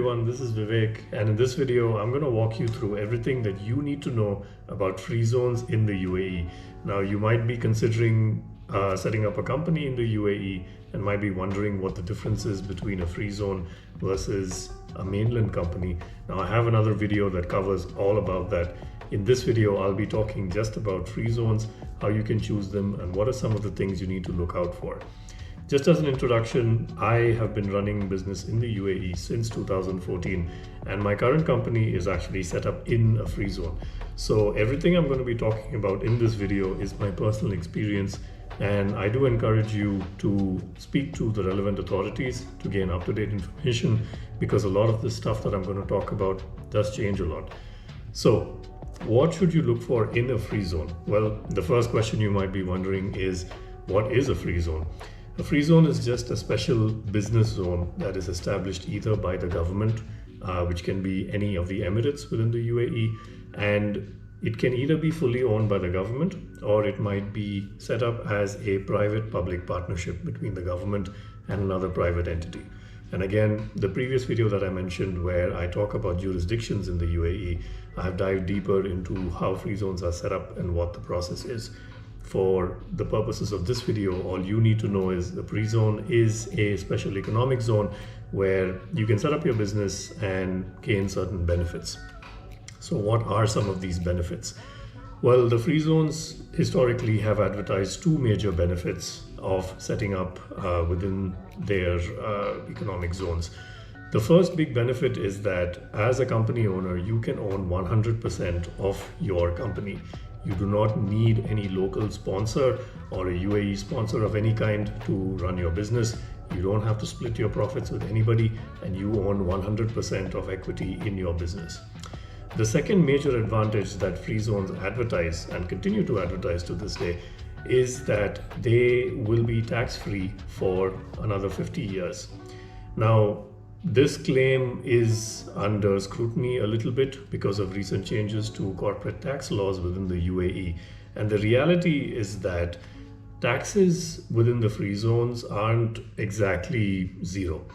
everyone, this is Vivek, and in this video I'm going to walk you through everything that you need to know about free zones in the UAE. Now you might be considering setting up a company in the UAE and might be wondering what the difference is between a free zone versus a mainland company. Now I have another video that covers all about that. In this video I'll be talking just about free zones, how you can choose them, and what are some of the things you need to look out for. Just as an introduction, I have been running business in the UAE since 2014, and my current company is actually set up in a free zone. So everything I'm going to be talking about in this video is my personal experience, and I do encourage you to speak to the relevant authorities to gain up-to-date information, because a lot of the stuff that I'm going to talk about does change a lot. So what should you look for in a free zone? Well, the first question you might be wondering is, what is a free zone? A free zone is just a special business zone that is established either by the government, which can be any of the Emirates within the UAE, and it can either be fully owned by the government or it might be set up as a private-public partnership between the government and another private entity. And again, the previous video that I mentioned where I talk about jurisdictions in the UAE, I've dived deeper into how free zones are set up and what the process is. For the purposes of this video, all you need to know is the free zone is a special economic zone where you can set up your business and gain certain benefits. So what are some of these benefits? Well, the free zones historically have advertised two major benefits of setting up within their economic zones. The first big benefit is that as a company owner, you can own 100% of your company. You do not need any local sponsor or a UAE sponsor of any kind to run your business. You don't have to split your profits with anybody, and you own 100% of equity in your business. The second major advantage that free zones advertise and continue to advertise to this day is that they will be tax-free for another 50 years. Now, this claim is under scrutiny a little bit because of recent changes to corporate tax laws within the UAE. And the reality is that taxes within the free zones aren't exactly zero.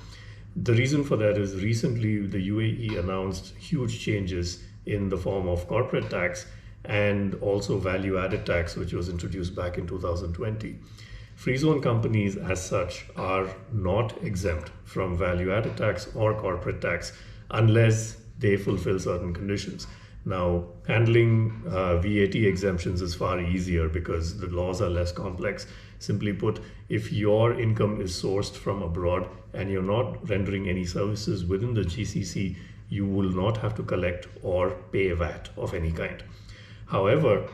The reason for that is recently the UAE announced huge changes in the form of corporate tax and also value-added tax, which was introduced back in 2020. Free zone companies as such are not exempt from value-added tax or corporate tax unless they fulfill certain conditions. Now, handling VAT exemptions is far easier because the laws are less complex. Simply put, if your income is sourced from abroad and you're not rendering any services within the GCC, you will not have to collect or pay VAT of any kind. However,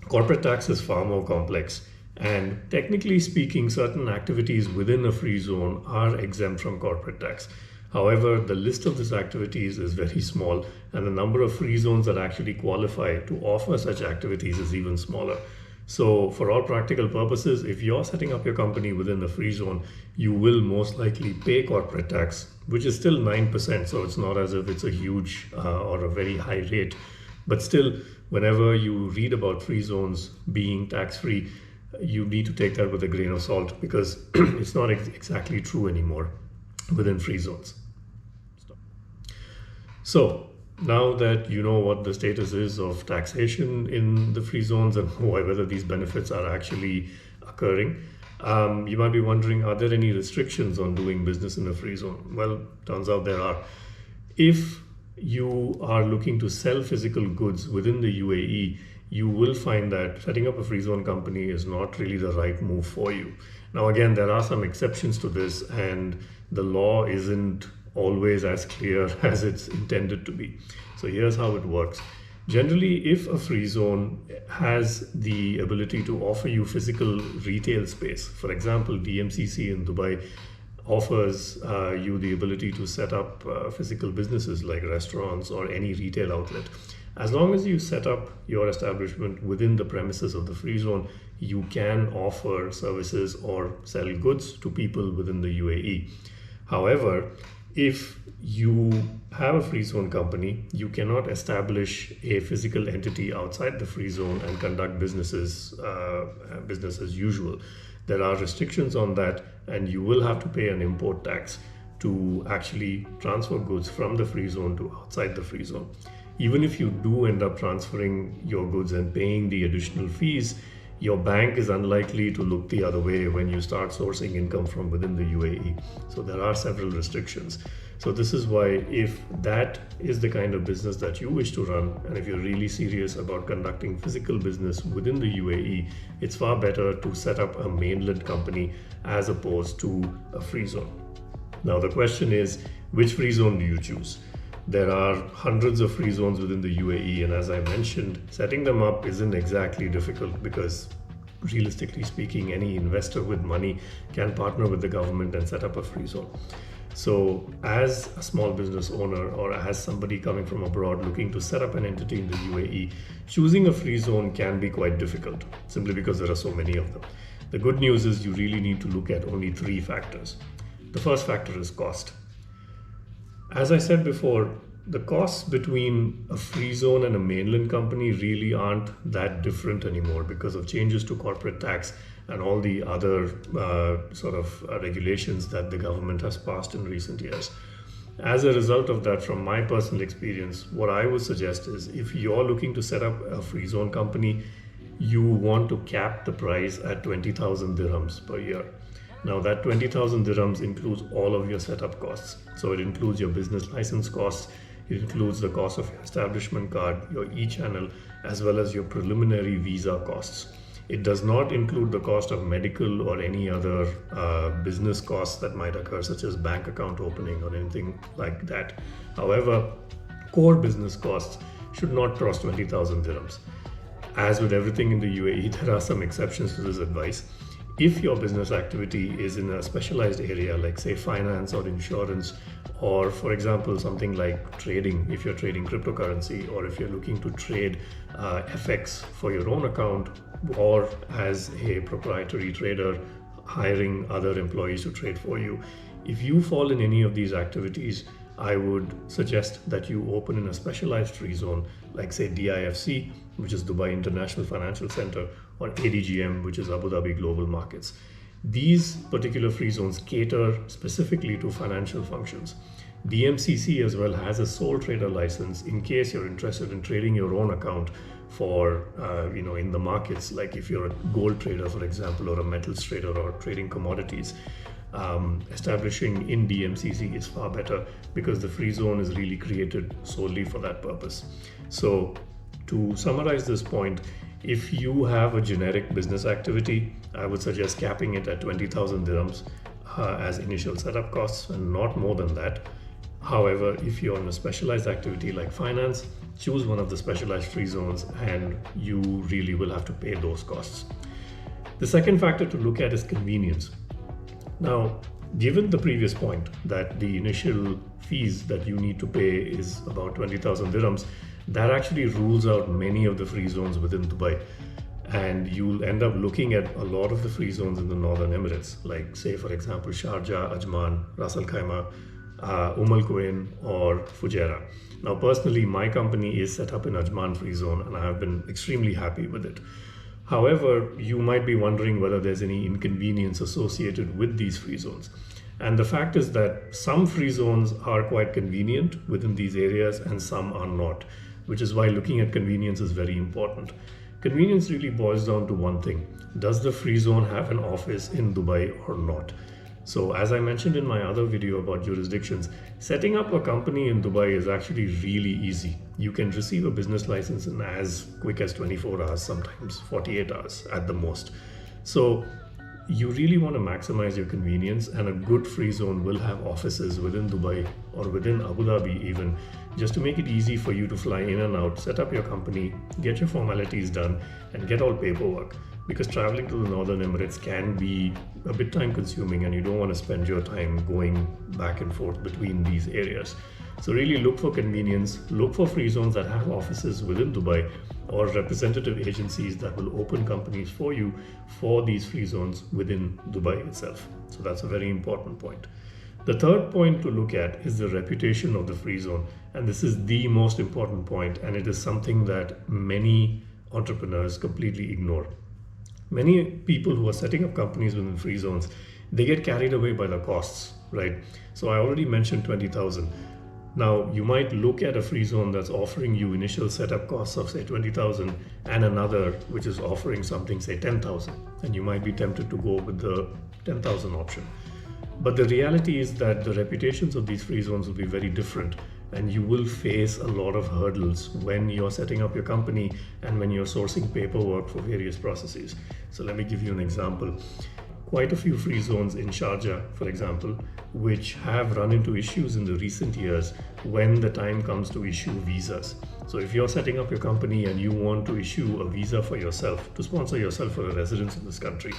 corporate tax is far more complex. And technically speaking, certain activities within a free zone are exempt from corporate tax. However, the list of these activities is very small, and the number of free zones that actually qualify to offer such activities is even smaller. So for all practical purposes, if you're setting up your company within the free zone, you will most likely pay corporate tax, which is still 9%. So it's not as if it's a huge or a very high rate. But still, whenever you read about free zones being tax-free, you need to take that with a grain of salt because it's not exactly true anymore within free zones. So now that you know what the status is of taxation in the free zones and whether these benefits are actually occurring, you might be wondering, are there any restrictions on doing business in a free zone? Well, turns out there are. If you are looking to sell physical goods within the UAE, you will find that setting up a free zone company is not really the right move for you. Now, again, there are some exceptions to this, and the law isn't always as clear as it's intended to be. So here's how it works. Generally, if a free zone has the ability to offer you physical retail space, for example, DMCC in Dubai offers you the ability to set up physical businesses like restaurants or any retail outlet. As long as you set up your establishment within the premises of the free zone, you can offer services or sell goods to people within the UAE. However, if you have a free zone company, you cannot establish a physical entity outside the free zone and conduct business as usual. There are restrictions on that, and you will have to pay an import tax. to actually transfer goods from the free zone to outside the free zone. Even if you do end up transferring your goods and paying the additional fees, your bank is unlikely to look the other way when you start sourcing income from within the UAE. So there are several restrictions. So this is why, if that is the kind of business that you wish to run, and if you're really serious about conducting physical business within the UAE, it's far better to set up a mainland company as opposed to a free zone. Now the question is, which free zone do you choose? There are hundreds of free zones within the UAE, and as I mentioned, setting them up isn't exactly difficult, because realistically speaking, any investor with money can partner with the government and set up a free zone. So as a small business owner, or as somebody coming from abroad looking to set up an entity in the UAE, choosing a free zone can be quite difficult, simply because there are so many of them. The good news is you really need to look at only 3 factors. The first factor is cost. As I said before, the costs between a free zone and a mainland company really aren't that different anymore, because of changes to corporate tax and all the other regulations that the government has passed in recent years. As a result of that, from my personal experience, what I would suggest is, if you're looking to set up a free zone company, you want to cap the price at 20,000 dirhams per year. Now that 20,000 dirhams includes all of your setup costs. So it includes your business license costs, it includes the cost of your establishment card, your e-channel, as well as your preliminary visa costs. It does not include the cost of medical or any other business costs that might occur, such as bank account opening or anything like that. However, core business costs should not cross 20,000 dirhams. As with everything in the UAE, there are some exceptions to this advice. If your business activity is in a specialized area, like say finance or insurance, or for example something like trading, if you're trading cryptocurrency, or if you're looking to trade FX for your own account, or as a proprietary trader hiring other employees to trade for you, if you fall in any of these activities, I would suggest that you open in a specialized free zone, like say DIFC, which is Dubai International Financial Center, or ADGM, which is Abu Dhabi Global Markets. These particular free zones cater specifically to financial functions. DMCC as well has a sole trader license in case you're interested in trading your own account for, in the markets, like if you're a gold trader, for example, or a metals trader, or trading commodities. Establishing in DMCC is far better, because the free zone is really created solely for that purpose. So to summarize this point, if you have a generic business activity, I would suggest capping it at 20,000 dirhams as initial setup costs, and not more than that. However, if you're in a specialized activity like finance, choose one of the specialized free zones, and you really will have to pay those costs. The second factor to look at is convenience. Now, given the previous point that the initial fees that you need to pay is about 20,000 dirhams, that actually rules out many of the free zones within Dubai. And you'll end up looking at a lot of the free zones in the Northern Emirates, like say for example Sharjah, Ajman, Ras Al Khaimah, Al Quwain, or Fujairah. Now personally, my company is set up in Ajman free zone, and I have been extremely happy with it. However, you might be wondering whether there's any inconvenience associated with these free zones. And the fact is that some free zones are quite convenient within these areas and some are not, which is why looking at convenience is very important. Convenience really boils down to one thing: does the free zone have an office in Dubai or not? So as I mentioned in my other video about jurisdictions, setting up a company in Dubai is actually really easy. You can receive a business license in as quick as 24 hours, sometimes 48 hours at the most. So you really want to maximize your convenience, and a good free zone will have offices within Dubai or within Abu Dhabi even, just to make it easy for you to fly in and out, set up your company, get your formalities done, and get all paperwork. Because traveling to the Northern Emirates can be a bit time consuming, and you don't want to spend your time going back and forth between these areas. So really look for convenience, look for free zones that have offices within Dubai, or representative agencies that will open companies for you for these free zones within Dubai itself. So that's a very important point. The third point to look at is the reputation of the free zone. And this is the most important point, and it is something that many entrepreneurs completely ignore. Many people who are setting up companies within free zones, they get carried away by the costs. right? So I already mentioned 20,000. Now you might look at a free zone that's offering you initial setup costs of say 20,000 and another which is offering something say 10,000, and you might be tempted to go with the 10,000 option. But the reality is that the reputations of these free zones will be very different, and you will face a lot of hurdles when you're setting up your company and when you're sourcing paperwork for various processes. So let me give you an example. Quite a few free zones in Sharjah, for example, which have run into issues in the recent years when the time comes to issue visas. So if you're setting up your company and you want to issue a visa for yourself, to sponsor yourself for a residence in this country,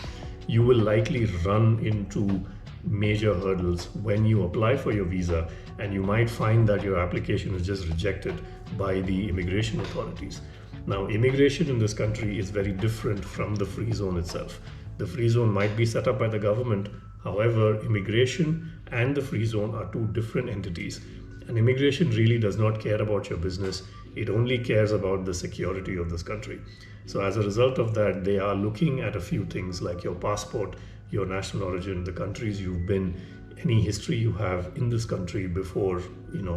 you will likely run into major hurdles when you apply for your visa, and you might find that your application is just rejected by the immigration authorities. Now, immigration in this country is very different from the free zone itself. The free zone might be set up by the government. However, immigration and the free zone are two different entities. And immigration really does not care about your business. It only cares about the security of this country. So as a result of that, they are looking at a few things like your passport, your national origin, the countries you've been, any history you have in this country before,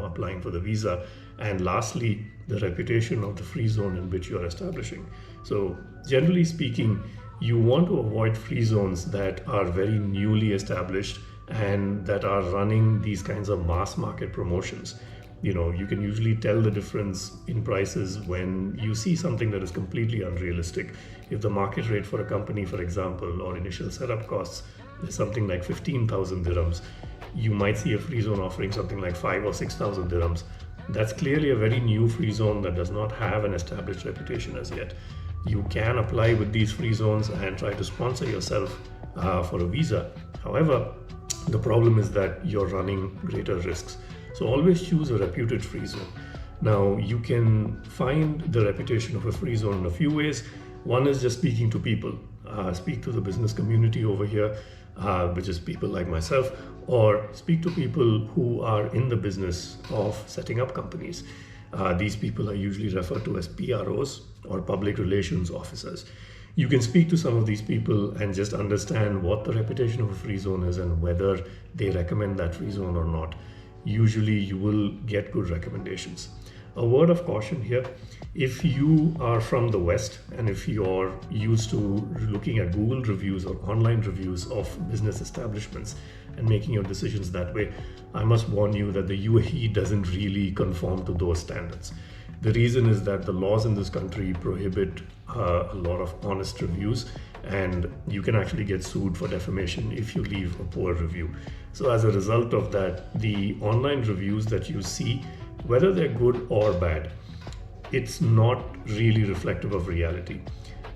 applying for the visa. And lastly, the reputation of the free zone in which you are establishing. So generally speaking, you want to avoid free zones that are very newly established and that are running these kinds of mass market promotions. You can usually tell the difference in prices when you see something that is completely unrealistic. If the market rate for a company, for example, or initial setup costs is something like 15,000 dirhams, you might see a free zone offering something like 5 or 6,000 dirhams. That's clearly a very new free zone that does not have an established reputation as yet. You can apply with these free zones and try to sponsor yourself for a visa. However, the problem is that you're running greater risks. So always choose a reputed free zone. Now, you can find the reputation of a free zone in a few ways. One is just speaking to people. Speak to the business community over here, which is people like myself, or speak to people who are in the business of setting up companies. These people are usually referred to as PROs, or public relations officers. You can speak to some of these people and just understand what the reputation of a free zone is and whether they recommend that free zone or not. Usually you will get good recommendations. A word of caution here: if you are from the West and if you're used to looking at Google reviews or online reviews of business establishments and making your decisions that way, I must warn you that the UAE doesn't really conform to those standards. The reason is that the laws in this country prohibit a lot of honest reviews, and you can actually get sued for defamation if you leave a poor review. So as a result of that, the online reviews that you see, whether they're good or bad, it's not really reflective of reality.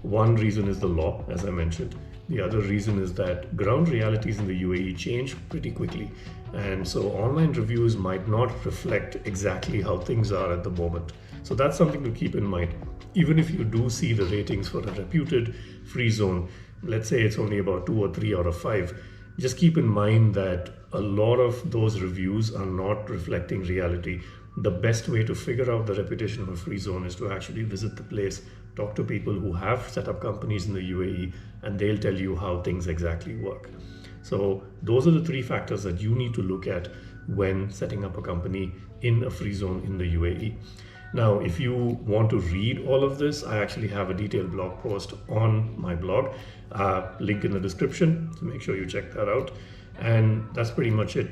One reason is the law, as I mentioned. The other reason is that ground realities in the UAE change pretty quickly. And so online reviews might not reflect exactly how things are at the moment. So that's something to keep in mind. Even if you do see the ratings for a reputed free zone, let's say it's only about 2 or 3 out of 5, just keep in mind that a lot of those reviews are not reflecting reality. The best way to figure out the reputation of a free zone is to actually visit the place, talk to people who have set up companies in the UAE, and they'll tell you how things exactly work. So those are the 3 factors that you need to look at when setting up a company in a free zone in the UAE. Now, if you want to read all of this, I actually have a detailed blog post on my blog, link in the description, so make sure you check that out. And that's pretty much it.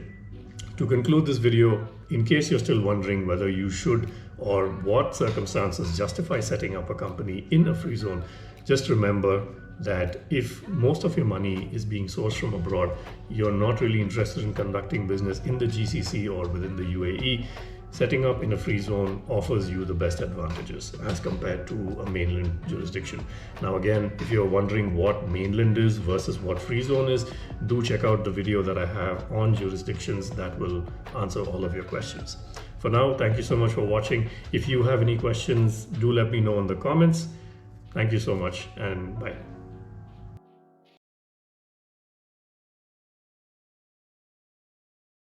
To conclude this video, in case you're still wondering whether you should or what circumstances justify setting up a company in a free zone, just remember that if most of your money is being sourced from abroad, you're not really interested in conducting business in the GCC or within the UAE, setting up in a free zone offers you the best advantages as compared to a mainland jurisdiction. Now again, if you're wondering what mainland is versus what free zone is, do check out the video that I have on jurisdictions that will answer all of your questions. For now, thank you so much for watching. If you have any questions, do let me know in the comments. Thank you so much, and bye.